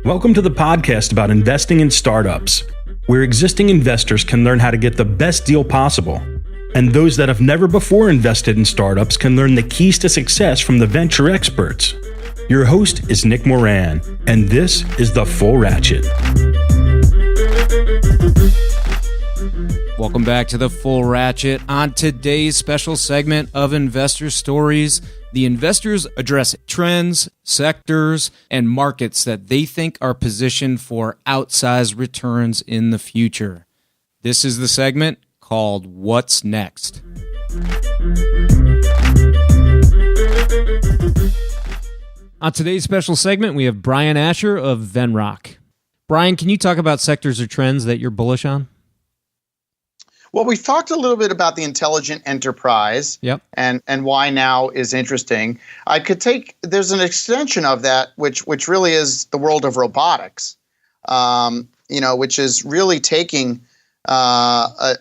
Welcome to the podcast about investing in startups, where existing investors can learn how to get the best deal possible, and those that have never before invested in startups can learn the keys to success from the venture experts. Your host is Nick Moran, and this is The Full Ratchet. Welcome back to The Full Ratchet. On today's special segment of Investor Stories, the investors address trends, sectors, and markets that they think are positioned for outsized returns in the future. This is the segment called What's Next? On today's special segment, we have Brian Ascher of Venrock. Brian, can you talk about sectors or trends that you're bullish on? Well, we've talked a little bit about the intelligent enterprise and why now is interesting. There's an extension of that, which really is the world of robotics, which is really taking a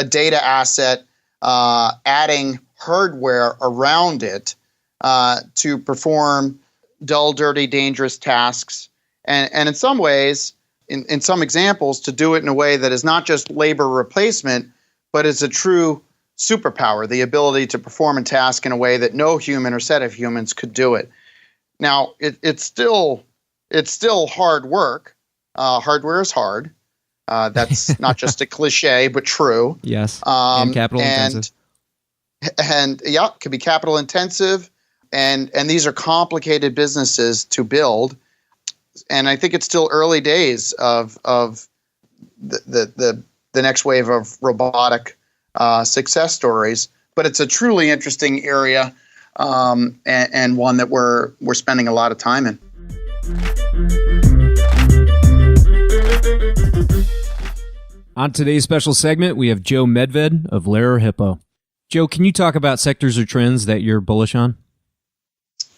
data asset, adding hardware around it to perform dull, dirty, dangerous tasks. And in some ways, in some examples, to do it in a way that is not just labor replacement, but is a true superpower, the ability to perform a task in a way that no human or set of humans could do it. Now, it's still hard work. Hardware is hard. That's not just a cliche, but true. Yes, and capital intensive. And yeah, it can be capital intensive, and these are complicated businesses to build. And I think it's still early days of the next wave of robotic success stories, but it's a truly interesting area and one that we're spending a lot of time in. On today's special segment, we have Joe Medved of Lair Hippo. Joe, can you talk about sectors or trends that you're bullish on?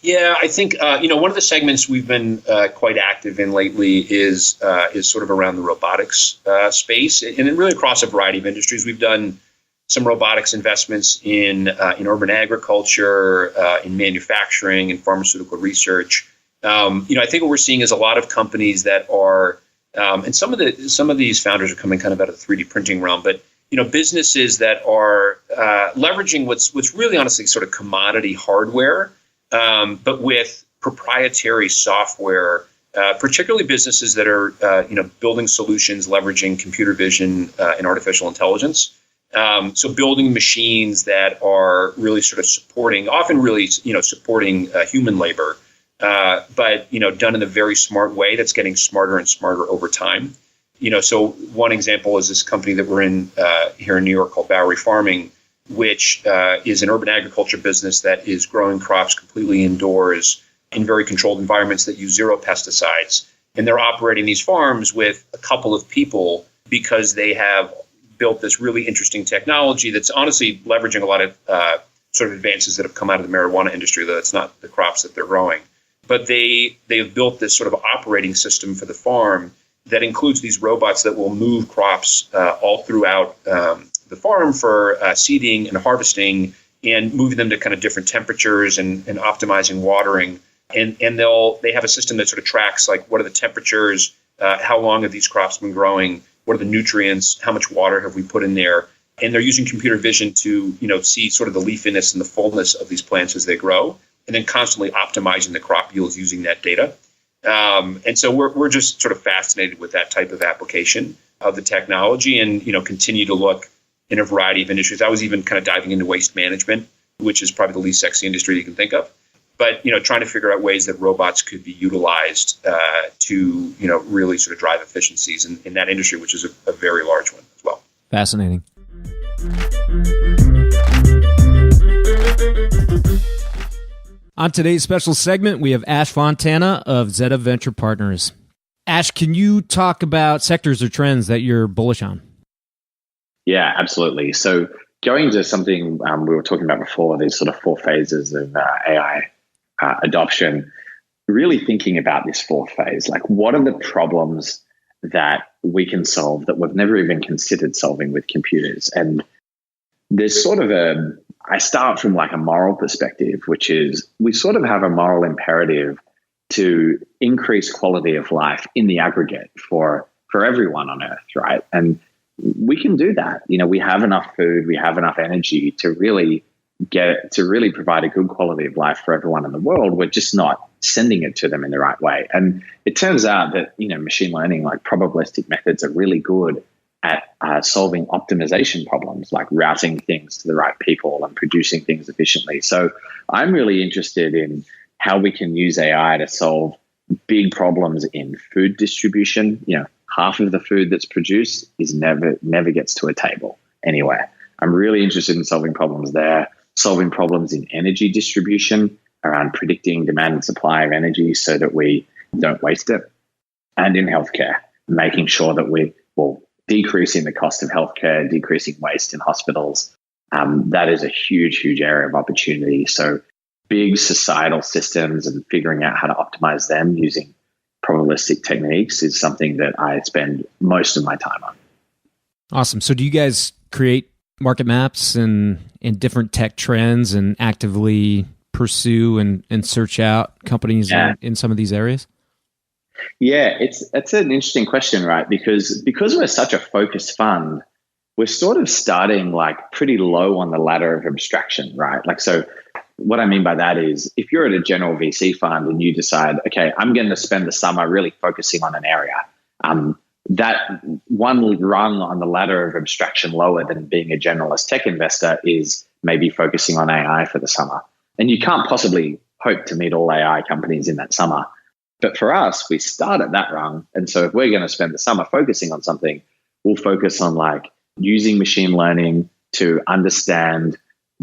Yeah, I think one of the segments we've been quite active in lately is sort of around the robotics space, and then really across a variety of industries. We've done some robotics investments in urban agriculture, in manufacturing, and pharmaceutical research. I think what we're seeing is a lot of companies that are, and some of these founders are coming kind of out of the 3D printing realm, but businesses that are leveraging what's really honestly sort of commodity hardware. But with proprietary software, particularly businesses that are, building solutions leveraging computer vision and artificial intelligence. So building machines that are really sort of supporting human labor, but done in a very smart way that's getting smarter and smarter over time. So one example is this company that we're in here in New York called Bowery Farming, which is an urban agriculture business that is growing crops completely indoors in very controlled environments that use zero pesticides. And they're operating these farms with a couple of people because they have built this really interesting technology that's honestly leveraging a lot of sort of advances that have come out of the marijuana industry, though it's not the crops that they're growing. But they have built this sort of operating system for the farm that includes these robots that will move crops all throughout the farm for seeding and harvesting, and moving them to kind of different temperatures and optimizing watering. And they have a system that sort of tracks like what are the temperatures, how long have these crops been growing, what are the nutrients, how much water have we put in there. And they're using computer vision to see sort of the leafiness and the fullness of these plants as they grow, and then constantly optimizing the crop yields using that data. And so we're just sort of fascinated with that type of application of the technology, and continue to look in a variety of industries. I was even kind of diving into waste management, which is probably the least sexy industry you can think of. But, trying to figure out ways that robots could be utilized to, really sort of drive efficiencies in that industry, which is a very large one as well. Fascinating. On today's special segment, we have Ash Fontana of Zeta Venture Partners. Ash, can you talk about sectors or trends that you're bullish on? Yeah, absolutely. So going to something we were talking about before, these sort of 4 phases of AI adoption, really thinking about this 4th phase, like what are the problems that we can solve that we've never even considered solving with computers? And there's sort of a I start from like a moral perspective, which is we sort of have a moral imperative to increase quality of life in the aggregate for everyone on Earth, right? And we can do that. We have enough food, we have enough energy to really provide a good quality of life for everyone in the world. We're just not sending it to them in the right way. And it turns out that, machine learning, like probabilistic methods, are really good at solving optimization problems, like routing things to the right people and producing things efficiently. So I'm really interested in how we can use AI to solve big problems in food distribution. Half of the food that's produced is never gets to a table anywhere. I'm really interested in solving problems there, solving problems in energy distribution around predicting demand and supply of energy so that we don't waste it, and in healthcare, making sure that decreasing the cost of healthcare, decreasing waste in hospitals. That is a huge, huge area of opportunity. So big societal systems and figuring out how to optimize them using probabilistic techniques is something that I spend most of my time on. Awesome. So do you guys create market maps and different tech trends and actively pursue and search out companies in some of these areas? Yeah, it's an interesting question, right? Because we're such a focused fund, we're sort of starting like pretty low on the ladder of abstraction, right? Like, so what I mean by that is if you're at a general VC fund and you decide, okay, I'm going to spend the summer really focusing on an area, that one rung on the ladder of abstraction lower than being a generalist tech investor is maybe focusing on AI for the summer. And you can't possibly hope to meet all AI companies in that summer. But for us, we start at that rung. And so if we're going to spend the summer focusing on something, we'll focus on like using machine learning to understand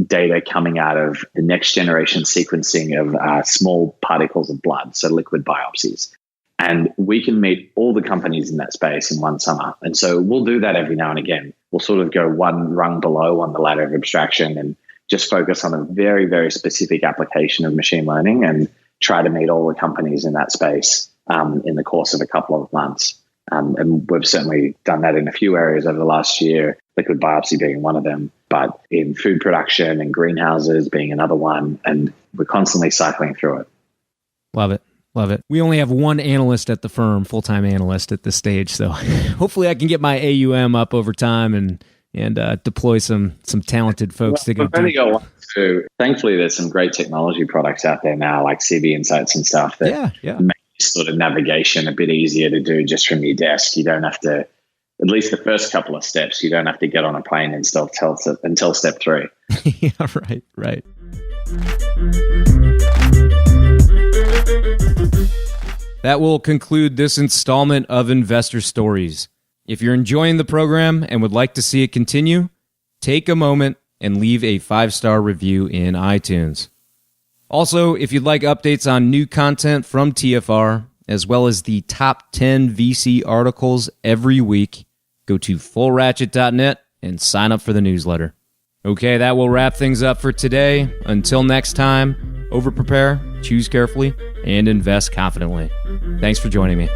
data coming out of the next generation sequencing of small particles of blood, so liquid biopsies. And we can meet all the companies in that space in one summer. And so we'll do that every now and again. We'll sort of go one rung below on the ladder of abstraction and just focus on a very, very specific application of machine learning and try to meet all the companies in that space in the course of a couple of months. And we've certainly done that in a few areas over the last year, liquid biopsy being one of them, but in food production and greenhouses being another one. And we're constantly cycling through it. Love it. Love it. We only have one analyst at the firm, full-time analyst at this stage. So hopefully I can get my AUM up over time and deploy some talented folks to go do. Thankfully, there's some great technology products out there now, like CB Insights and stuff that make sort of navigation a bit easier to do just from your desk. You don't have to, at least the first couple of steps, you don't have to get on a plane and still until step 3. Yeah, right. That will conclude this installment of Investor Stories. If you're enjoying the program and would like to see it continue, take a moment and leave a 5-star review in iTunes. Also, if you'd like updates on new content from TFR, as well as the top 10 VC articles every week, go to fullratchet.net and sign up for the newsletter. Okay, that will wrap things up for today. Until next time, over-prepare, choose carefully, and invest confidently. Thanks for joining me.